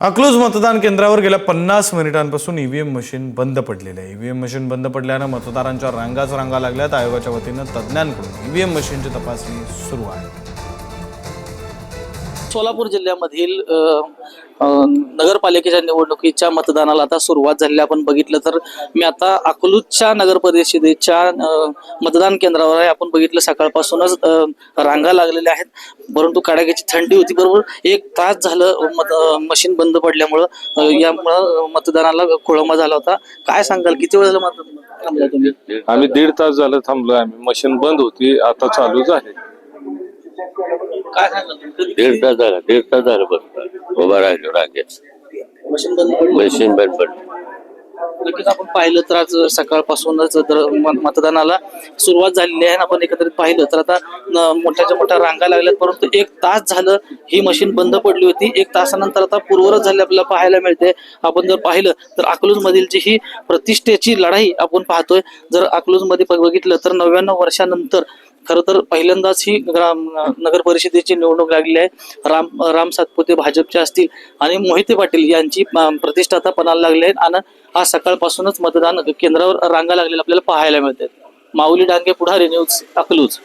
अकलूज मतदान केंद्रावर गेल्या 50 मिनिटांपासून ईव्हीएम मशीन बंद पडलेले आहे। ईव्हीएम मशीन बंद पडल्याने मतदारांच्या रांगा लागल्यात। आयोगाच्या वतीने तज्ञांकडून ईव्हीएम मशीनची तपासणी सुरू आहे। सोलापूर जिल्ह्यामधील नगरपालिकेच्या निवडणुकीच्या मतदानाला आता सुरुवात झाली आपण बघितलं तर मी आता अकलूजच्या नगर परिषदेच्या मतदान केंद्रावर आहे। आपण बघितलं सकाळपासूनच रांगा लागलेल्या आहेत, परंतु कडाक्याची थंडी होती। बरोबर 1 तास झालं मशीन बंद पडल्यामुळं यामुळं मतदानाला खोळंबा झाला होता। काय सांगाल, किती वेळ झालं मतदान थांबलाय तुम्ही? आम्ही 1.5 तास झालं थांबलोय। आम्ही मशीन बंद होती, आता चालू झाली। काय सांगाल? 1.5 तास झालं बस उभा राहिलो रांगेत। मशीन बंद पडलं. मशीन बंद पडली। नक्कीच आपण पाहिलं तर आज सकाळपासूनच मतदानाला सुरुवात झालेली आहे। आपण एकत्रित पाहिलं तर आता मोठ्याच्या मोठ्या रांगा लागल्यात, परंतु 1 तास झालं ही मशीन बंद पडली होती। 1 तासानंतर आता पूर्ववत झाली आपल्याला पाहायला मिळते। आपण जर पाहिलं तर अकलूज मधील जी ही प्रतिष्ठेची लढाई आपण पाहतोय। जर अकलूज मध्ये बघितलं तर 99 वर्षानंतर खरं तर पहिल्यांदाच ही नगर परिषदेची निवडणूक लागली आहे। राम सातपुते भाजपचे असतील आणि मोहिते पाटील यांची प्रतिष्ठा आता पणाला लागली आहे आणि आज सकाळपासूनच मतदान केंद्रावर रांगा लागलेल्या आपल्याला पाहायला मिळतात। माऊली डांगे, पुढारी न्यूज, अकलूज।